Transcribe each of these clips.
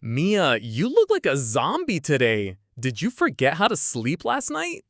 Mia, you look like a zombie today. Did you forget how to sleep last night?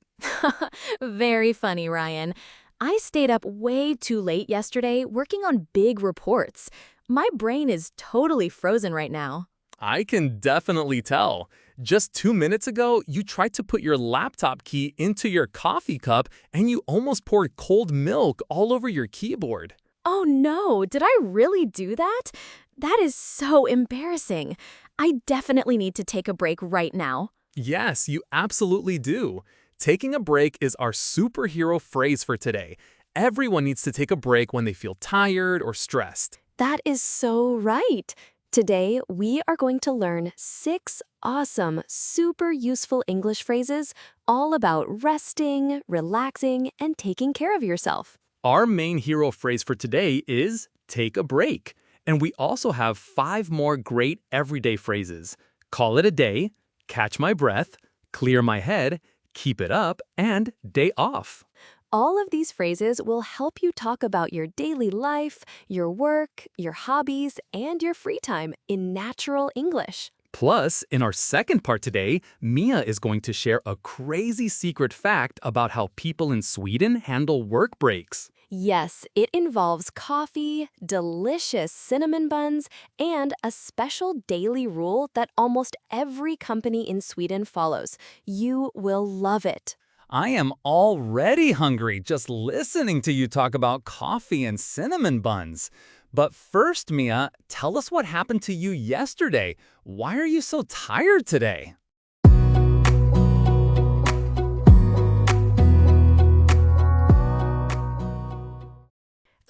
Very funny, Ryan. I stayed up way too late yesterday working on big reports. My brain is totally frozen right now. I can definitely tell. Just 2 minutes ago, you tried to put your laptop key into your coffee cup and you almost poured cold milk all over your keyboard. Oh no, did I really do that? That is so embarrassing. I definitely need to take a break right now. Yes, you absolutely do. Taking a break is our superhero phrase for today. Everyone needs to take a break when they feel tired or stressed. That is so right. Today, we are going to learn 6 awesome, super useful English phrases all about resting, relaxing, and taking care of yourself. Our main hero phrase for today is take a break. And we also have 5 more great everyday phrases. Call it a day, catch my breath, clear my head, keep it up, and day off. All of these phrases will help you talk about your daily life, your work, your hobbies, and your free time in natural English. Plus, in our second part today, Mia is going to share a crazy secret fact about how people in Sweden handle work breaks. Yes, it involves coffee, delicious cinnamon buns, and a special daily rule that almost every company in Sweden follows. You will love it. I am already hungry just listening to you talk about coffee and cinnamon buns. But first, Mia, tell us what happened to you yesterday. Why are you so tired today?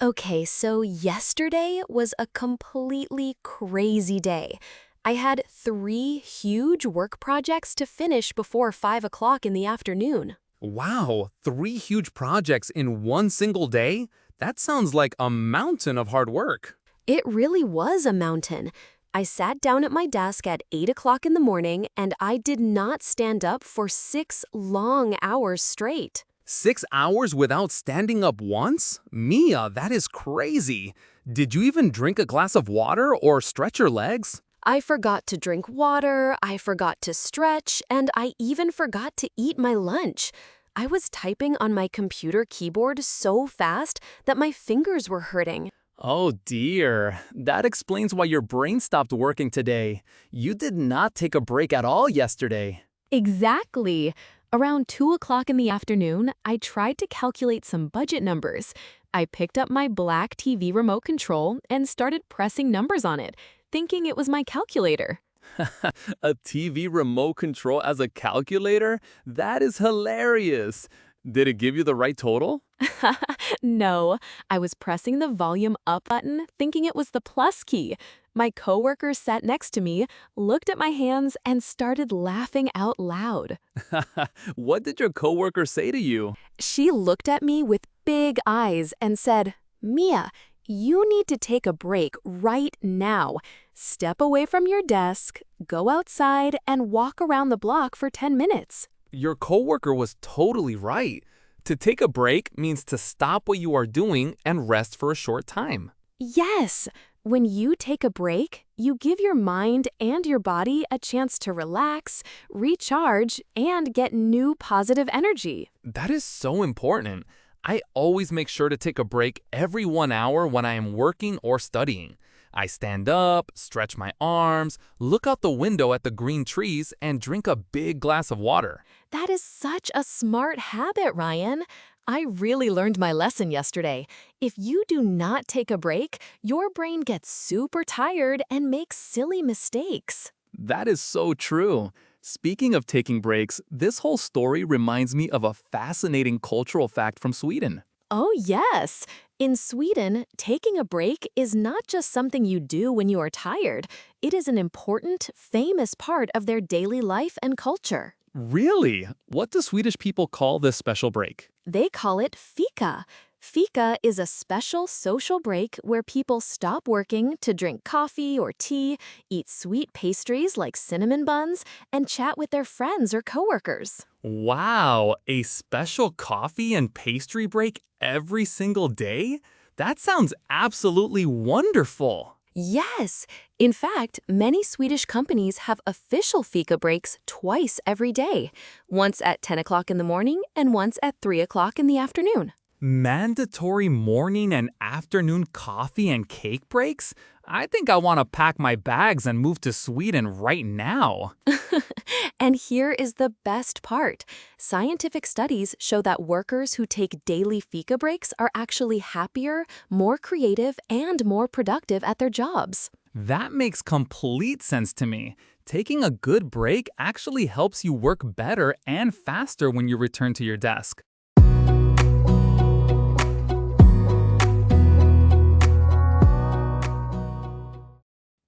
Okay, so yesterday was a completely crazy day. I had 3 huge work projects to finish before 5 o'clock in the afternoon. Wow, 3 huge projects in one single day? That sounds like a mountain of hard work. It really was a mountain. I sat down at my desk at 8 o'clock in the morning and I did not stand up for 6 long hours straight. 6 hours without standing up once? Mia, that is crazy. Did you even drink a glass of water or stretch your legs? I forgot to drink water, I forgot to stretch, and I even forgot to eat my lunch. I was typing on my computer keyboard so fast that my fingers were hurting. Oh dear, that explains why your brain stopped working today. You did not take a break at all yesterday. Exactly. Around 2 o'clock in the afternoon, I tried to calculate some budget numbers. I picked up my black TV remote control and started pressing numbers on it, thinking it was my calculator. A TV remote control as a calculator? That is hilarious. Did it give you the right total? No, I was pressing the volume up button, thinking it was the plus key. My coworker sat next to me, looked at my hands, and started laughing out loud. What did your coworker say to you? She looked at me with big eyes and said, Mia, you need to take a break right now. Step away from your desk, go outside, and walk around the block for 10 minutes. Your coworker was totally right. To take a break means to stop what you are doing and rest for a short time. Yes, when you take a break, you give your mind and your body a chance to relax, recharge, and get new positive energy. That is so important. I always make sure to take a break every 1 hour when I am working or studying. I stand up, stretch my arms, look out the window at the green trees, and drink a big glass of water. That is such a smart habit, Ryan. I really learned my lesson yesterday. If you do not take a break, your brain gets super tired and makes silly mistakes. That is so true. Speaking of taking breaks, this whole story reminds me of a fascinating cultural fact from Sweden. Oh, yes. In Sweden, taking a break is not just something you do when you are tired. It is an important, famous part of their daily life and culture. Really? What do Swedish people call this special break? They call it fika. Fika is a special social break where people stop working to drink coffee or tea, eat sweet pastries like cinnamon buns, and chat with their friends or coworkers. Wow, a special coffee and pastry break every single day? That sounds absolutely wonderful. Yes! In fact, many Swedish companies have official fika breaks twice every day, once at 10 o'clock in the morning and once at 3 o'clock in the afternoon. Mandatory morning and afternoon coffee and cake breaks? I think I want to pack my bags and move to Sweden right now. And here is the best part. Scientific studies show that workers who take daily fika breaks are actually happier, more creative, and more productive at their jobs. That makes complete sense to me. Taking a good break actually helps you work better and faster when you return to your desk.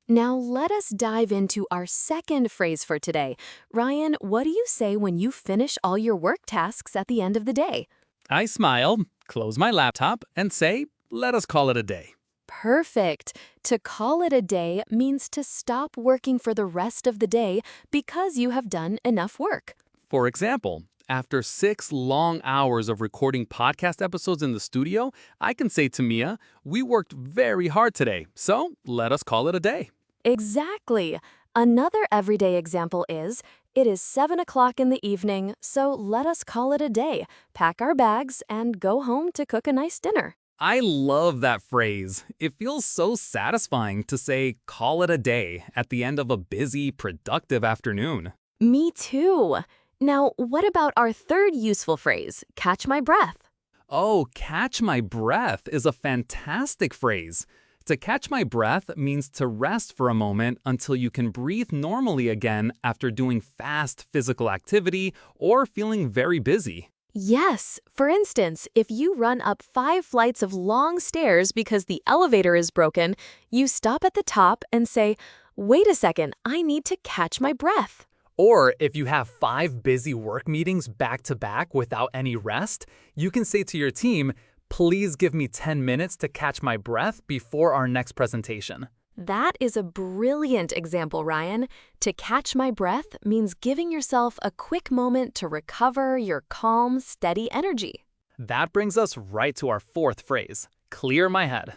Now let us dive into our second phrase for today. Ryan, what do you say when you finish all your work tasks at the end of the day? I smile, close my laptop, and say, let us call it a day. Perfect. To call it a day means to stop working for the rest of the day because you have done enough work. For example, after 6 long hours of recording podcast episodes in the studio, I can say to Mia, we worked very hard today, so let us call it a day. Exactly. Another everyday example is, it is 7 o'clock in the evening, so let us call it a day, pack our bags, and go home to cook a nice dinner. I love that phrase. It feels so satisfying to say, call it a day at the end of a busy, productive afternoon. Me too. Now, what about our third useful phrase, catch my breath? Oh, catch my breath is a fantastic phrase. To catch my breath means to rest for a moment until you can breathe normally again after doing fast physical activity or feeling very busy. Yes. For instance, if you run up 5 flights of long stairs because the elevator is broken, you stop at the top and say, wait a second, I need to catch my breath. Or if you have 5 busy work meetings back to back without any rest, you can say to your team, please give me 10 minutes to catch my breath before our next presentation. That is a brilliant example, Ryan. To catch my breath means giving yourself a quick moment to recover your calm, steady energy. That brings us right to our fourth phrase, clear my head.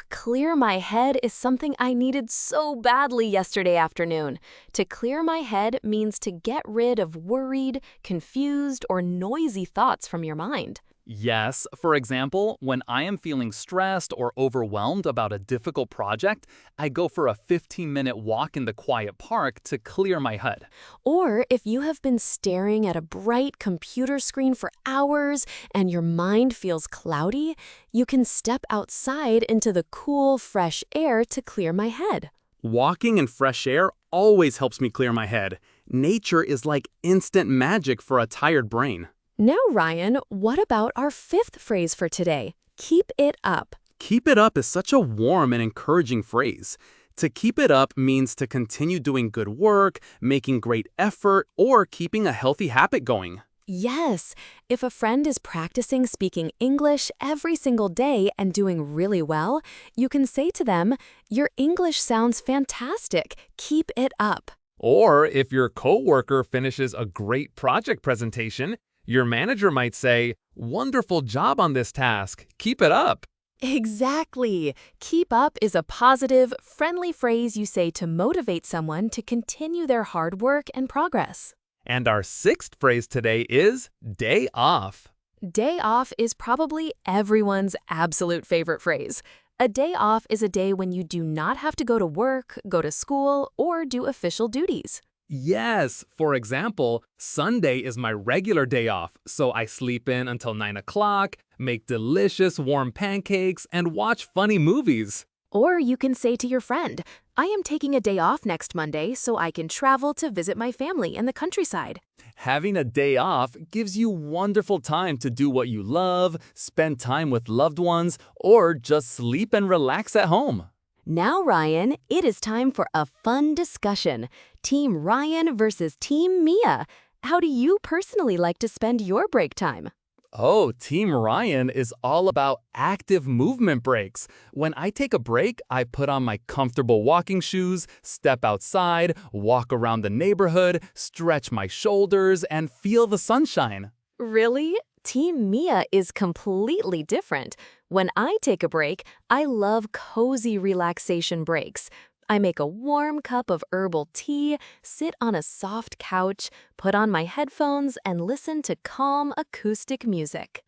Clear my head is something I needed so badly yesterday afternoon. To clear my head means to get rid of worried, confused, or noisy thoughts from your mind. Yes, for example, when I am feeling stressed or overwhelmed about a difficult project, I go for a 15-minute walk in the quiet park to clear my head. Or if you have been staring at a bright computer screen for hours and your mind feels cloudy, you can step outside into the cool, fresh air to clear my head. Walking in fresh air always helps me clear my head. Nature is like instant magic for a tired brain. Now, Ryan, what about our fifth phrase for today? Keep it up. Keep it up is such a warm and encouraging phrase. To keep it up means to continue doing good work, making great effort, or keeping a healthy habit going. Yes, if a friend is practicing speaking English every single day and doing really well, you can say to them, your English sounds fantastic. Keep it up. Or if your coworker finishes a great project presentation, your manager might say, wonderful job on this task. Keep it up. Exactly. Keep up is a positive, friendly phrase you say to motivate someone to continue their hard work and progress. And our sixth phrase today is day off. Day off is probably everyone's absolute favorite phrase. A day off is a day when you do not have to go to work, go to school, or do official duties. Yes, for example, Sunday is my regular day off, so I sleep in until 9 o'clock, make delicious warm pancakes, and watch funny movies. Or you can say to your friend, I am taking a day off next Monday so I can travel to visit my family in the countryside. Having a day off gives you wonderful time to do what you love, spend time with loved ones, or just sleep and relax at home. Now, Ryan, it is time for a fun discussion. Team Ryan versus Team Mia. How do you personally like to spend your break time? Oh, Team Ryan is all about active movement breaks. When I take a break, I put on my comfortable walking shoes, step outside, walk around the neighborhood, stretch my shoulders, and feel the sunshine. Really? Team Mia is completely different. When I take a break, I love cozy relaxation breaks. I make a warm cup of herbal tea, sit on a soft couch, put on my headphones, and listen to calm acoustic music.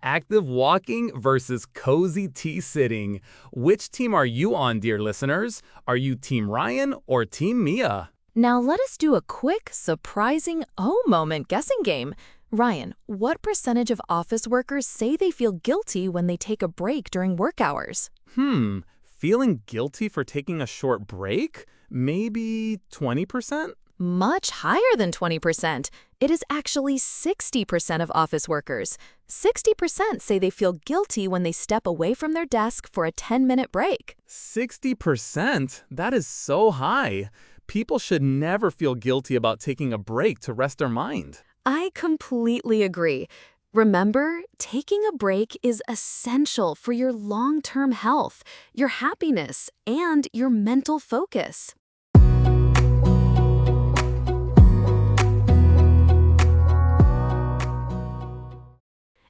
Active walking versus cozy tea sitting. Which team are you on, dear listeners? Are you Team Ryan or Team Mia? Now let us do a quick, surprising oh moment guessing game. Ryan, what percentage of office workers say they feel guilty when they take a break during work hours? Feeling guilty for taking a short break? Maybe 20%? Much higher than 20%. It is actually 60% of office workers. 60% say they feel guilty when they step away from their desk for a 10-minute break. 60%? That is so high. People should never feel guilty about taking a break to rest their mind. I completely agree. Remember, taking a break is essential for your long-term health, your happiness, and your mental focus.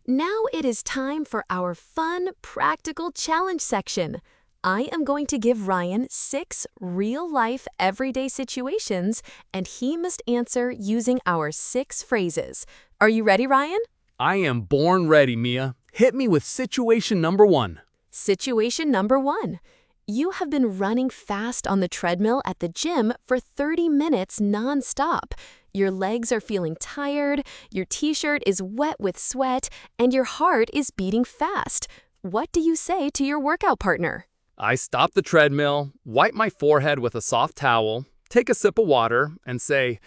Now it is time for our fun, practical challenge section. I am going to give Ryan 6 real-life, everyday situations, and he must answer using our 6 phrases. Are you ready, Ryan? I am born ready, Mia. Hit me with situation number 1. Situation number 1. You have been running fast on the treadmill at the gym for 30 minutes non-stop. Your legs are feeling tired, your t-shirt is wet with sweat, and your heart is beating fast. What do you say to your workout partner? I stop the treadmill, wipe my forehead with a soft towel, take a sip of water, and say,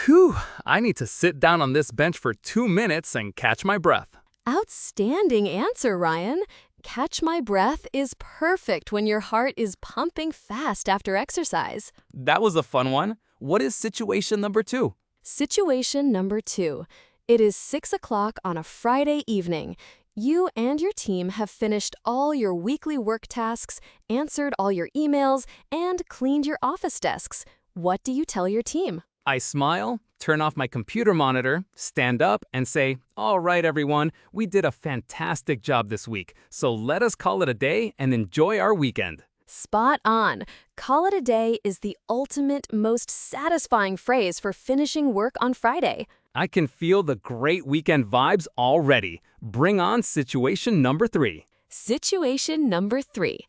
"Whew, I need to sit down on this bench for 2 minutes and catch my breath." Outstanding answer, Ryan. Catch my breath is perfect when your heart is pumping fast after exercise. That was a fun one. What is situation number 2? Situation number 2. It is 6 o'clock on a Friday evening. You and your team have finished all your weekly work tasks, answered all your emails, and cleaned your office desks. What do you tell your team? I smile, turn off my computer monitor, stand up, and say, "All right, everyone, we did a fantastic job this week, so let us call it a day and enjoy our weekend." Spot on. Call it a day is the ultimate, most satisfying phrase for finishing work on Friday. I can feel the great weekend vibes already. Bring on situation number 3. Situation number 3.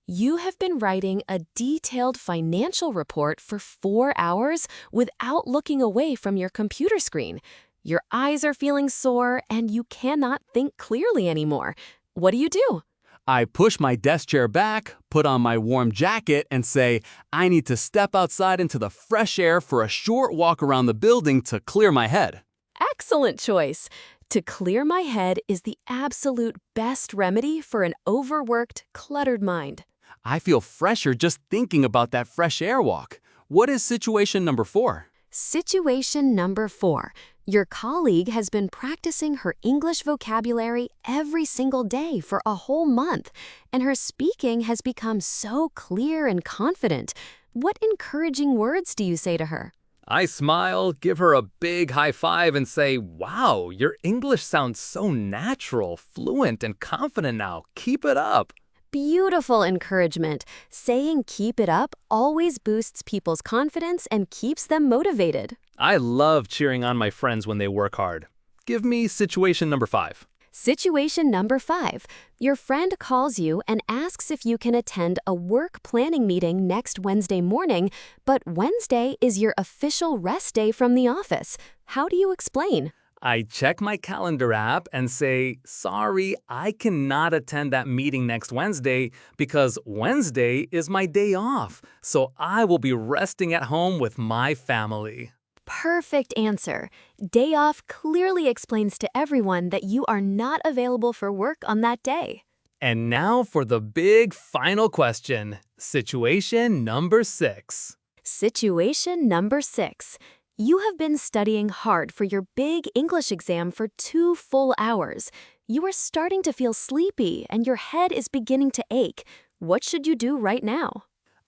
You have been writing a detailed financial report for 4 hours without looking away from your computer screen. Your eyes are feeling sore and you cannot think clearly anymore. What do? I push my desk chair back, put on my warm jacket, and say, I need to step outside into the fresh air for a short walk around the building to clear my head. Excellent choice. To clear my head is the absolute best remedy for an overworked, cluttered mind. I feel fresher just thinking about that fresh air walk. What is situation number 4? Situation number 4. Your colleague has been practicing her English vocabulary every single day for a whole month, and her speaking has become so clear and confident. What encouraging words do you say to her? I smile, give her a big high five, and say, "Wow, your English sounds so natural, fluent, and confident now. Keep it up." Beautiful encouragement. Saying keep it up always boosts people's confidence and keeps them motivated. I love cheering on my friends when they work hard. Give me situation number 5. Situation number 5. Your friend calls you and asks if you can attend a work planning meeting next Wednesday morning, but Wednesday is your official rest day from the office. How do you explain? I check my calendar app and say, "Sorry, I cannot attend that meeting next Wednesday because Wednesday is my day off, so I will be resting at home with my family." Perfect answer. Day off clearly explains to everyone that you are not available for work on that day. And now for the big final question, situation number 6. Situation number 6. You have been studying hard for your big English exam for 2 full hours. You are starting to feel sleepy and your head is beginning to ache. What should you do right now?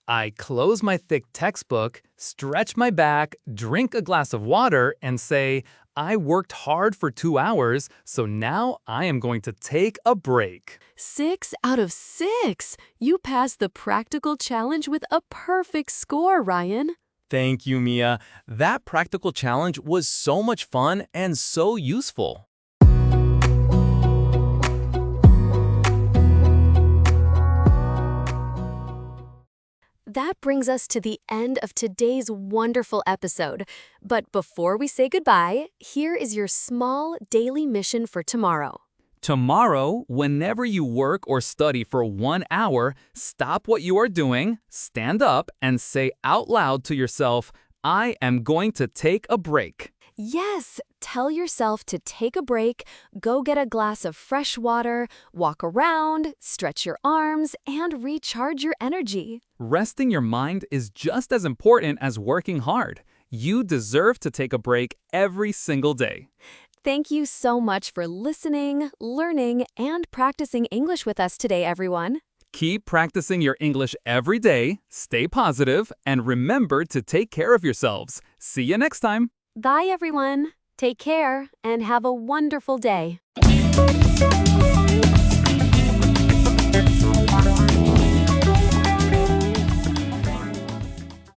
I close my thick textbook, stretch my back, drink a glass of water, and say, I worked hard for 2 hours, so now I am going to take a break. 6 out of 6! You passed the practical challenge with a perfect score, Ryan. Thank you, Mia. That practical challenge was so much fun and so useful. That brings us to the end of today's wonderful episode. But before we say goodbye, here is your small daily mission for tomorrow. Tomorrow, whenever you work or study for 1 hour, stop what you are doing, stand up, and say out loud to yourself, I am going to take a break. Yes, tell yourself to take a break, go get a glass of fresh water, walk around, stretch your arms, and recharge your energy. Resting your mind is just as important as working hard. You deserve to take a break every single day. Thank you so much for listening, learning, and practicing English with us today, everyone. Keep practicing your English every day, stay positive, and remember to take care of yourselves. See you next time. Bye, everyone. Take care and have a wonderful day.